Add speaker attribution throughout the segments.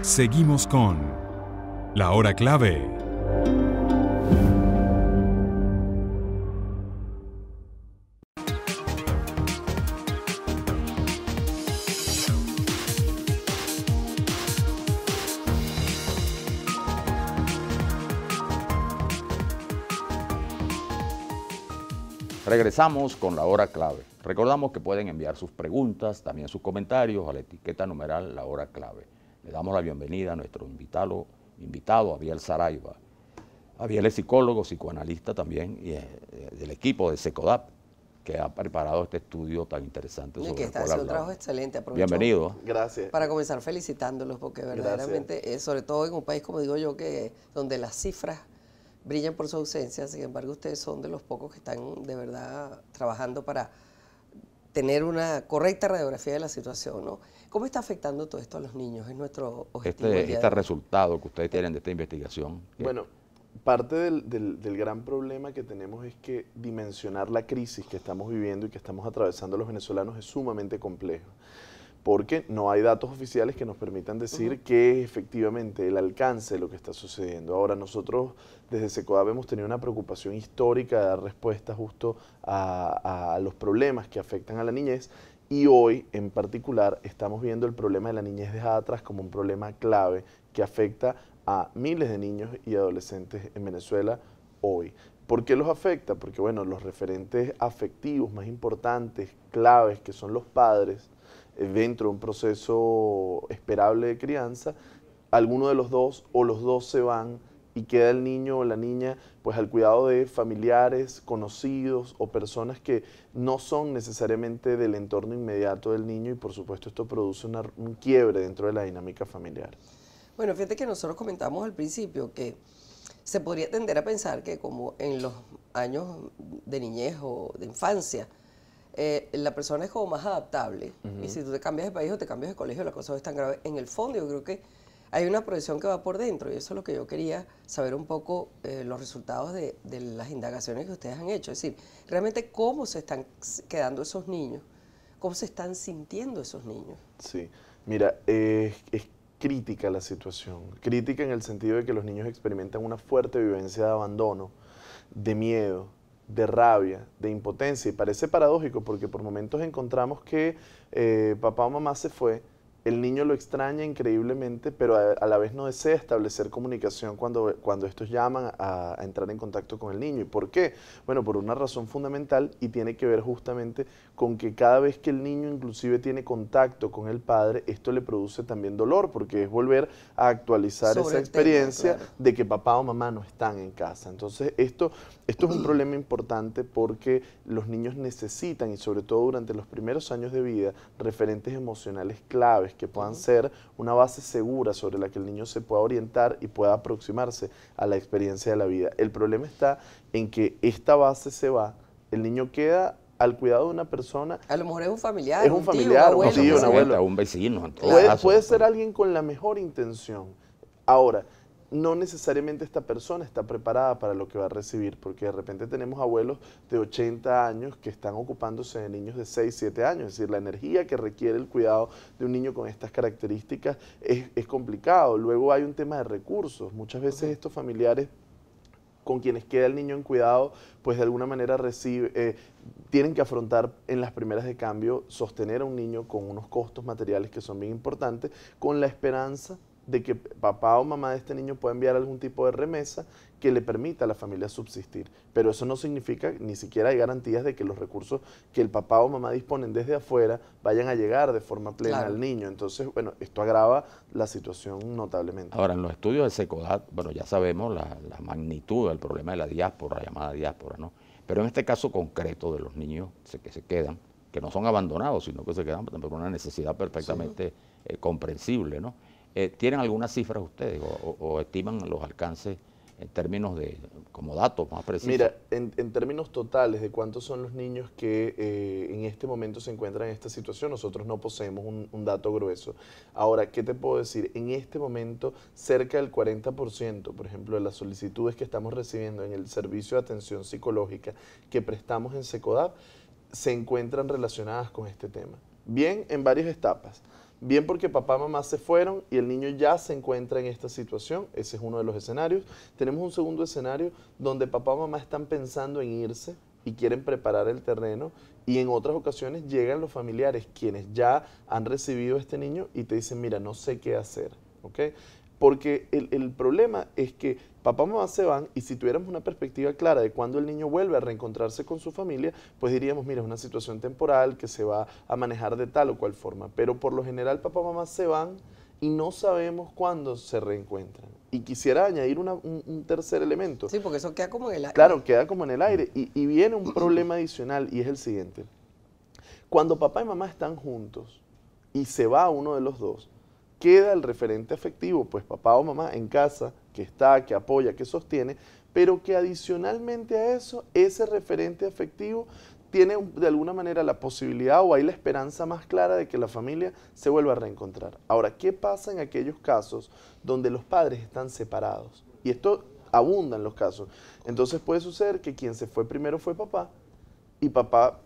Speaker 1: Seguimos con La Hora Clave.
Speaker 2: Regresamos con La Hora Clave. Recordamos que pueden enviar sus preguntas, también sus comentarios a la etiqueta numeral La Hora Clave. Le damos la bienvenida a nuestro invitado Abiel Saraiva. Abiel es psicólogo, psicoanalista también, y del equipo de SECODAP, que ha preparado este estudio tan interesante sobre
Speaker 3: y que
Speaker 2: el
Speaker 3: está
Speaker 2: cual
Speaker 3: haciendo un trabajo
Speaker 2: hablamos.
Speaker 3: excelente. Aprovecho
Speaker 2: Bienvenido.
Speaker 4: Gracias.
Speaker 3: para comenzar felicitándolos, porque verdaderamente, sobre todo en un país, como digo yo, donde las cifras brillan por su ausencia, sin embargo ustedes son de los pocos que están de verdad trabajando para tener una correcta radiografía de la situación, ¿no? ¿Cómo está afectando todo esto a los niños? Es nuestro objetivo.
Speaker 2: Este resultado que ustedes tienen de esta investigación.
Speaker 4: Bueno, parte del gran problema que tenemos es que dimensionar la crisis que estamos viviendo y que estamos atravesando los venezolanos es sumamente complejo, porque no hay datos oficiales que nos permitan decir qué es efectivamente el alcance de lo que está sucediendo. Ahora, nosotros desde SECODAP hemos tenido una preocupación histórica de dar respuesta justo a los problemas que afectan a la niñez, y hoy en particular estamos viendo el problema de la niñez dejada atrás como un problema clave que afecta a miles de niños y adolescentes en Venezuela hoy. ¿Por qué los afecta? Porque bueno, los referentes afectivos más importantes, claves, que son los padres, dentro de un proceso esperable de crianza, alguno de los dos o los dos se van y queda el niño o la niña pues al cuidado de familiares, conocidos o personas que no son necesariamente del entorno inmediato del niño, y por supuesto esto produce un quiebre dentro de la dinámica familiar.
Speaker 3: Bueno, fíjate que nosotros comentamos al principio que se podría tender a pensar que como en los años de niñez o de infancia, la persona es como más adaptable, y si tú te cambias de país o te cambias de colegio, la cosa no es tan grave. En el fondo yo creo que hay una proyección que va por dentro, y eso es lo que yo quería saber un poco, los resultados de las indagaciones que ustedes han hecho. Es decir, realmente cómo se están quedando esos niños, cómo se están sintiendo esos niños.
Speaker 4: Sí, mira, es crítica la situación, crítica en el sentido de que los niños experimentan una fuerte vivencia de abandono, de miedo, de rabia, de impotencia, y parece paradójico porque por momentos encontramos que papá o mamá se fue, el niño lo extraña increíblemente, pero a la vez no desea establecer comunicación cuando estos llaman a entrar en contacto con el niño. ¿Y por qué? Bueno, por una razón fundamental, y tiene que ver justamente con que cada vez que el niño inclusive tiene contacto con el padre, esto le produce también dolor, porque es volver a actualizar esa experiencia de que papá o mamá no están en casa. Entonces esto es un problema importante, porque los niños necesitan, y sobre todo durante los primeros años de vida, referentes emocionales claves que puedan ser una base segura sobre la que el niño se pueda orientar y pueda aproximarse a la experiencia de la vida. El problema está en que esta base se va, el niño queda al cuidado de una persona.
Speaker 3: A lo mejor es un familiar,
Speaker 4: es un familiar, un tío, un abuelo,
Speaker 2: un vecino.
Speaker 4: Puede ser alguien con la mejor intención. Ahora, no necesariamente esta persona está preparada para lo que va a recibir, porque de repente tenemos abuelos de 80 años que están ocupándose de niños de 6, 7 años, es decir, la energía que requiere el cuidado de un niño con estas características es complicado. Luego hay un tema de recursos, muchas veces estos familiares con quienes queda el niño en cuidado, pues de alguna manera tienen que afrontar en las primeras de cambio sostener a un niño con unos costos materiales que son bien importantes, con la esperanza de que papá o mamá de este niño pueda enviar algún tipo de remesa que le permita a la familia subsistir. Pero eso no significa, ni siquiera hay garantías de que los recursos que el papá o mamá disponen desde afuera vayan a llegar de forma plena al niño. Entonces, bueno, esto agrava la situación notablemente.
Speaker 2: Ahora, en los estudios de SECODAP, bueno, ya sabemos la magnitud del problema de la diáspora, la llamada diáspora, ¿no? Pero en este caso concreto de los niños que se quedan, que no son abandonados, sino que se quedan por una necesidad perfectamente comprensible, ¿no? ¿Tienen algunas cifras ustedes o estiman los alcances en términos de, como datos más precisos?
Speaker 4: Mira, en términos totales de cuántos son los niños que en este momento se encuentran en esta situación, nosotros no poseemos un dato grueso. Ahora, ¿qué te puedo decir? En este momento, cerca del 40%, por ejemplo, de las solicitudes que estamos recibiendo en el servicio de atención psicológica que prestamos en SECODAP, se encuentran relacionadas con este tema. Bien, en varias etapas. bien porque papá y mamá se fueron y el niño ya se encuentra en esta situación. Ese es uno de los escenarios. Tenemos un segundo escenario donde papá y mamá están pensando en irse y quieren preparar el terreno, y en otras ocasiones llegan los familiares quienes ya han recibido a este niño y te dicen, mira, no sé qué hacer, ¿ok? Porque el problema es que papá y mamá se van, y si tuviéramos una perspectiva clara de cuándo el niño vuelve a reencontrarse con su familia, pues diríamos, mira, es una situación temporal que se va a manejar de tal o cual forma. Pero por lo general papá y mamá se van y no sabemos cuándo se reencuentran. Y quisiera añadir un tercer elemento.
Speaker 3: Sí, porque eso queda como en el aire.
Speaker 4: Claro, queda como en el aire. Y viene un problema adicional, y es el siguiente. Cuando papá y mamá están juntos y se va uno de los dos, queda el referente afectivo, pues papá o mamá en casa, que está, que apoya, que sostiene, pero que adicionalmente a eso, ese referente afectivo tiene de alguna manera la posibilidad, o hay la esperanza más clara de que la familia se vuelva a reencontrar. Ahora, ¿qué pasa en aquellos casos donde los padres están separados? Y esto abunda en los casos. Entonces puede suceder que quien se fue primero fue papá, y papá,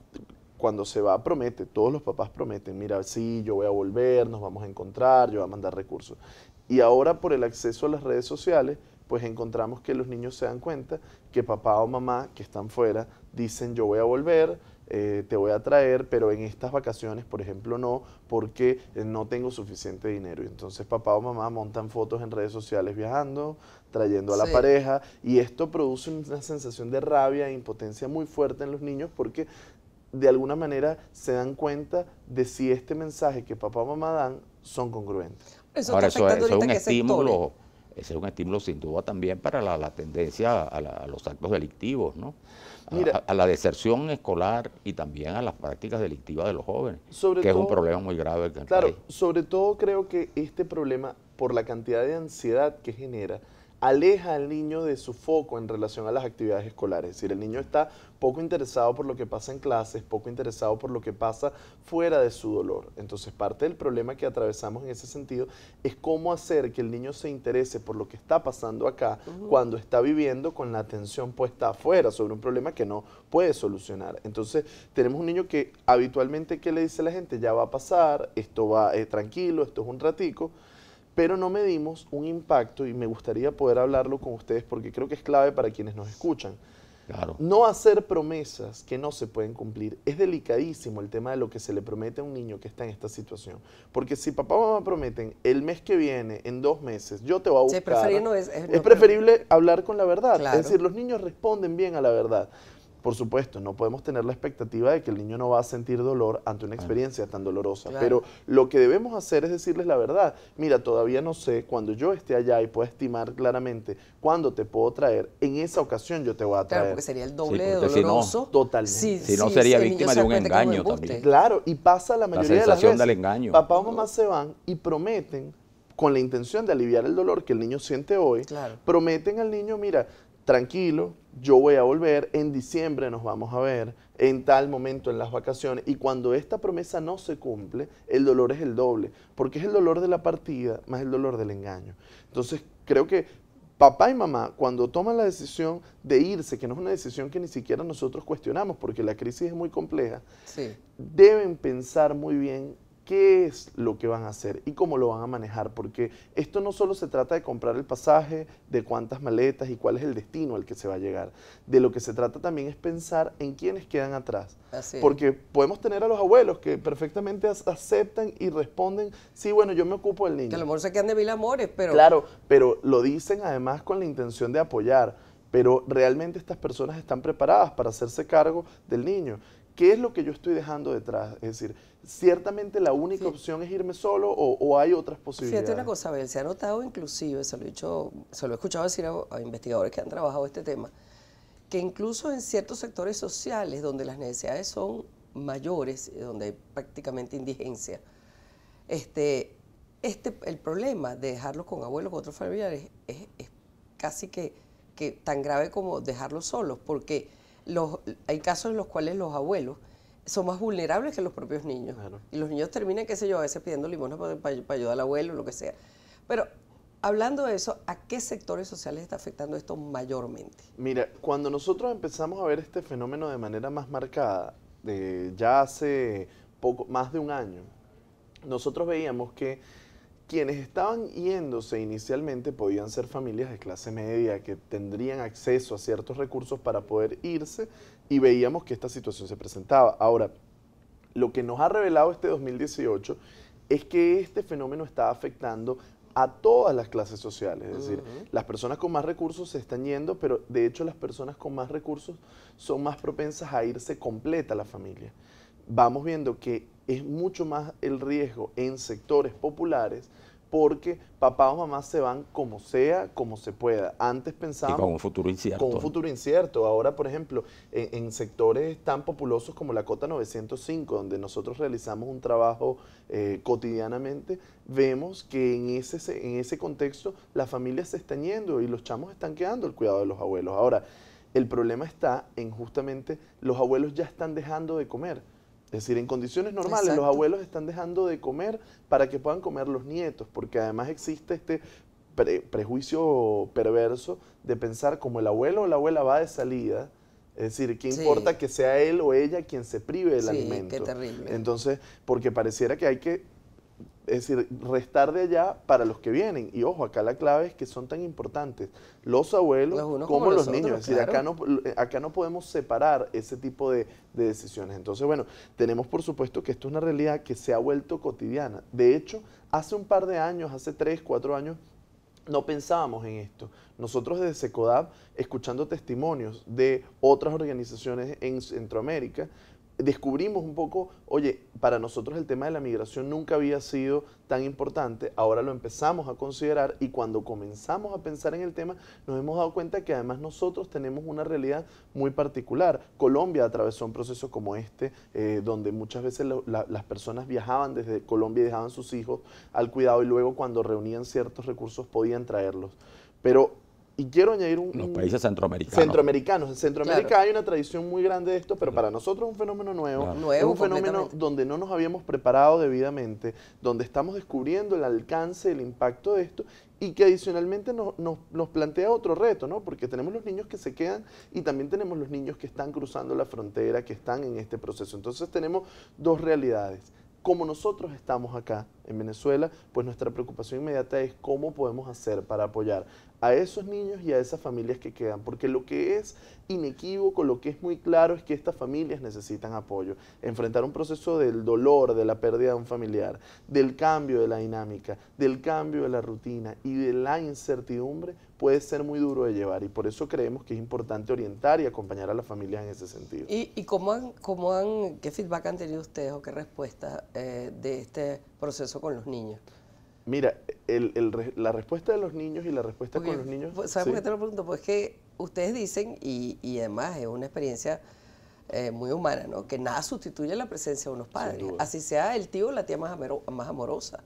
Speaker 4: cuando se va, promete, todos los papás prometen, mira, sí, yo voy a volver, nos vamos a encontrar, yo voy a mandar recursos. Y ahora por el acceso a las redes sociales, pues encontramos que los niños se dan cuenta que papá o mamá que están fuera dicen, yo voy a volver, te voy a traer, pero en estas vacaciones, por ejemplo, no, porque no tengo suficiente dinero. Y entonces papá o mamá montan fotos en redes sociales viajando, trayendo a la pareja, y esto produce una sensación de rabia e impotencia muy fuerte en los niños, porque de alguna manera se dan cuenta de si este mensaje que papá o mamá dan son congruentes.
Speaker 2: Ahora, eso es un estímulo, ese es un estímulo sin duda también para la tendencia a los actos delictivos, ¿no?
Speaker 4: Mira,
Speaker 2: a la deserción escolar y también a las prácticas delictivas de los jóvenes, que es un problema muy grave en el país.
Speaker 4: Sobre todo creo que este problema, por la cantidad de ansiedad que genera, aleja al niño de su foco en relación a las actividades escolares. Es decir, el niño está poco interesado por lo que pasa en clases, poco interesado por lo que pasa fuera de su dolor. Entonces, parte del problema que atravesamos en ese sentido es cómo hacer que el niño se interese por lo que está pasando acá cuando está viviendo con la atención puesta afuera sobre un problema que no puede solucionar. Entonces, tenemos un niño que habitualmente, ¿qué le dice a la gente? Ya va a pasar, esto va tranquilo, esto es un ratico, pero no medimos un impacto, y me gustaría poder hablarlo con ustedes porque creo que es clave para quienes nos escuchan.
Speaker 2: Claro.
Speaker 4: No hacer promesas que no se pueden cumplir. Es delicadísimo el tema de lo que se le promete a un niño que está en esta situación. Porque si papá o mamá prometen el mes que viene, en 2 meses, yo te voy a buscar, es preferible hablar con la verdad. Claro. Es decir, los niños responden bien a la verdad. Por supuesto, no podemos tener la expectativa de que el niño no va a sentir dolor ante una experiencia tan dolorosa, pero lo que debemos hacer es decirles la verdad. Mira, todavía no sé, cuando yo esté allá y pueda estimar claramente cuándo te puedo traer, en esa ocasión yo te voy a traer.
Speaker 3: Claro, porque sería el doble de doloroso.
Speaker 4: Si no, totalmente.
Speaker 2: Si no, sería víctima de un engaño también.
Speaker 4: Claro, y pasa la mayoría de las veces.
Speaker 2: Del engaño.
Speaker 4: Papá o mamá se van y prometen, con la intención de aliviar el dolor que el niño siente hoy, prometen al niño, mira, tranquilo, yo voy a volver, en diciembre nos vamos a ver, en tal momento en las vacaciones, y cuando esta promesa no se cumple, el dolor es el doble, porque es el dolor de la partida más el dolor del engaño. Entonces, creo que papá y mamá, cuando toman la decisión de irse, que no es una decisión que ni siquiera nosotros cuestionamos, porque la crisis es muy compleja, deben pensar muy bien qué es lo que van a hacer y cómo lo van a manejar, porque esto no solo se trata de comprar el pasaje, de cuántas maletas y cuál es el destino al que se va a llegar. De lo que se trata también es pensar en quiénes quedan atrás. Porque podemos tener a los abuelos que perfectamente aceptan y responden, sí, bueno, yo me ocupo del niño.
Speaker 3: Que a lo mejor se quedan de mil amores, pero...
Speaker 4: Claro, pero lo dicen además con la intención de apoyar, pero realmente estas personas están preparadas para hacerse cargo del niño. ¿Qué es lo que yo estoy dejando detrás? Es decir, ¿ciertamente la única opción es irme solo o hay otras posibilidades?
Speaker 3: Fíjate una cosa, Abel, se ha notado inclusive, se lo he escuchado decir a investigadores que han trabajado este tema, que incluso en ciertos sectores sociales donde las necesidades son mayores, donde hay prácticamente indigencia, el problema de dejarlos con abuelos o otros familiares es casi que tan grave como dejarlos solos, porque hay casos en los cuales los abuelos son más vulnerables que los propios niños. Y los niños terminan, qué sé yo, a veces pidiendo limosna para ayudar al abuelo, lo que sea. Pero hablando de eso, ¿a qué sectores sociales está afectando esto mayormente?
Speaker 4: Mira, cuando nosotros empezamos a ver este fenómeno de manera más marcada, ya hace más de un año, nosotros veíamos que quienes estaban yéndose inicialmente podían ser familias de clase media que tendrían acceso a ciertos recursos para poder irse, y veíamos que esta situación se presentaba. Ahora, lo que nos ha revelado este 2018 es que este fenómeno está afectando a todas las clases sociales, es decir, las personas con más recursos se están yendo, pero de hecho las personas con más recursos son más propensas a irse completa la familia. Vamos viendo que es mucho más el riesgo en sectores populares, porque papá o mamá se van como sea, como se pueda. Antes pensábamos...
Speaker 2: Y con un futuro incierto.
Speaker 4: Con un futuro incierto. Ahora, por ejemplo, en sectores tan populosos como la Cota 905, donde nosotros realizamos un trabajo cotidianamente, vemos que en ese contexto las familias se están yendo y los chamos están quedando al cuidado de los abuelos. Ahora, el problema está en justamente los abuelos ya están dejando de comer. Es decir, en condiciones normales
Speaker 3: Exacto.
Speaker 4: los abuelos están dejando de comer para que puedan comer los nietos, porque además existe este prejuicio perverso de pensar como el abuelo o la abuela va de salida, es decir, ¿qué
Speaker 3: Sí.
Speaker 4: importa que sea él o ella quien se prive del
Speaker 3: Sí,
Speaker 4: alimento?
Speaker 3: qué terrible.
Speaker 4: Entonces, porque pareciera que hay que, es decir, restar de allá para los que vienen. Y ojo, acá la clave es que son tan importantes los abuelos
Speaker 3: Los unos
Speaker 4: como
Speaker 3: como
Speaker 4: los
Speaker 3: los
Speaker 4: niños.
Speaker 3: otros,
Speaker 4: Es decir,
Speaker 3: claro.
Speaker 4: acá no podemos separar ese tipo de decisiones. Entonces, bueno, tenemos por supuesto que esto es una realidad que se ha vuelto cotidiana. De hecho, hace un par de años, hace 3, 4 años, no pensábamos en esto. Nosotros desde SECODAP, escuchando testimonios de otras organizaciones en Centroamérica, descubrimos un poco, oye, para nosotros el tema de la migración nunca había sido tan importante, ahora lo empezamos a considerar, y cuando comenzamos a pensar en el tema nos hemos dado cuenta que además nosotros tenemos una realidad muy particular. Colombia atravesó un proceso como este, donde muchas veces las personas viajaban desde Colombia y dejaban sus hijos al cuidado, y luego cuando reunían ciertos recursos podían traerlos. Y quiero añadir
Speaker 2: Los países centroamericanos.
Speaker 4: Centroamericanos. En Centroamérica
Speaker 3: Claro.
Speaker 4: hay una tradición muy grande de esto, pero para nosotros es un fenómeno nuevo.
Speaker 2: Claro.
Speaker 4: Es
Speaker 3: Nuevo
Speaker 4: un fenómeno
Speaker 3: completamente.
Speaker 4: donde no nos habíamos preparado debidamente, donde estamos descubriendo el alcance, el impacto de esto, y que adicionalmente nos plantea otro reto, ¿no? Porque tenemos los niños que se quedan y también tenemos los niños que están cruzando la frontera, que están en este proceso. Entonces tenemos dos realidades. Como nosotros estamos acá en Venezuela, pues nuestra preocupación inmediata es cómo podemos hacer para apoyar a esos niños y a esas familias que quedan, porque lo que es inequívoco, lo que es muy claro es que estas familias necesitan apoyo. Enfrentar un proceso del dolor, de la pérdida de un familiar, del cambio de la dinámica, del cambio de la rutina y de la incertidumbre puede ser muy duro de llevar, y por eso creemos que es importante orientar y acompañar a las familias en ese sentido.
Speaker 3: ¿Y qué feedback han tenido ustedes o qué respuesta de este proceso con los niños?
Speaker 4: Mira, la respuesta de los niños y la respuesta con los niños...
Speaker 3: ¿Sabes
Speaker 4: sí.
Speaker 3: por qué te lo pregunto? Pues que ustedes dicen, y además es una experiencia muy humana, ¿no? Que nada sustituye la presencia de unos padres.
Speaker 4: duda.
Speaker 3: Así sea el tío o la tía más amorosa.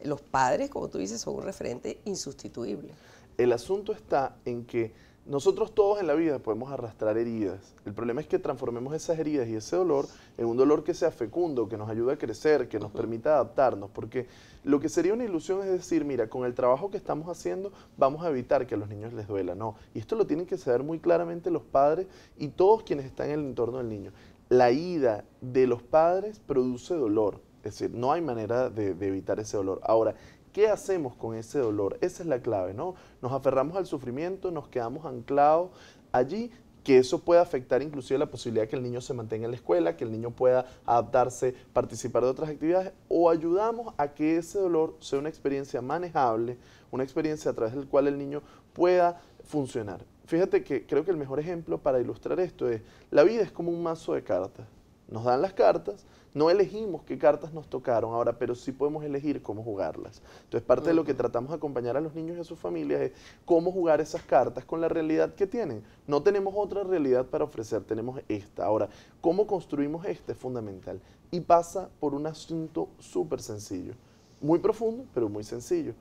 Speaker 3: Los padres, como tú dices, son un referente insustituible.
Speaker 4: El asunto está en que nosotros todos en la vida podemos arrastrar heridas. El problema es que transformemos esas heridas y ese dolor en un dolor que sea fecundo, que nos ayude a crecer, que nos permita adaptarnos. Porque lo que sería una ilusión es decir, mira, con el trabajo que estamos haciendo vamos a evitar que a los niños les duela. No, y esto lo tienen que saber muy claramente los padres y todos quienes están en el entorno del niño. La ida de los padres produce dolor. Es decir, no hay manera de evitar ese dolor. Ahora, ¿qué hacemos con ese dolor? Esa es la clave, ¿no? Nos aferramos al sufrimiento, nos quedamos anclados allí, que eso puede afectar inclusive la posibilidad de que el niño se mantenga en la escuela, que el niño pueda adaptarse, participar de otras actividades, o ayudamos a que ese dolor sea una experiencia manejable, una experiencia a través del cual el niño pueda funcionar. Fíjate que creo que el mejor ejemplo para ilustrar esto es, la vida es como un mazo de cartas. Nos dan las cartas, no elegimos qué cartas nos tocaron ahora, pero sí podemos elegir cómo jugarlas. Entonces, parte de lo que tratamos de acompañar a los niños y a sus familias es cómo jugar esas cartas con la realidad que tienen. No tenemos otra realidad para ofrecer, tenemos esta. Ahora, cómo construimos esta es fundamental. Y pasa por un asunto súper sencillo, muy profundo, pero muy sencillo.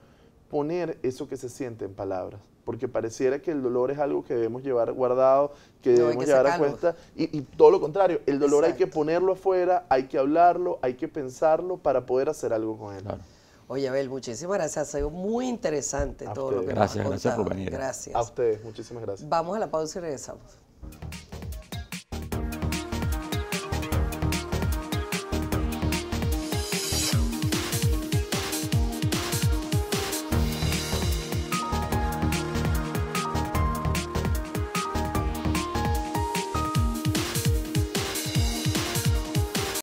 Speaker 4: Poner eso que se siente en palabras. Porque pareciera que el dolor es algo que debemos llevar guardado, que
Speaker 3: No, hay
Speaker 4: debemos
Speaker 3: que
Speaker 4: llevar a
Speaker 3: sacarlo.
Speaker 4: cuesta, y todo lo contrario, el dolor hay que
Speaker 3: Exacto.
Speaker 4: ponerlo afuera, hay que hablarlo, hay que pensarlo para poder hacer algo con él.
Speaker 2: Claro.
Speaker 3: Oye, Abel, muchísimas gracias. Ha sido muy interesante
Speaker 4: A
Speaker 3: todo lo que
Speaker 4: ustedes.
Speaker 3: nos has
Speaker 2: Gracias por
Speaker 3: contado.
Speaker 2: venir.
Speaker 3: Gracias.
Speaker 4: A ustedes, muchísimas gracias.
Speaker 3: Vamos a la pausa y regresamos.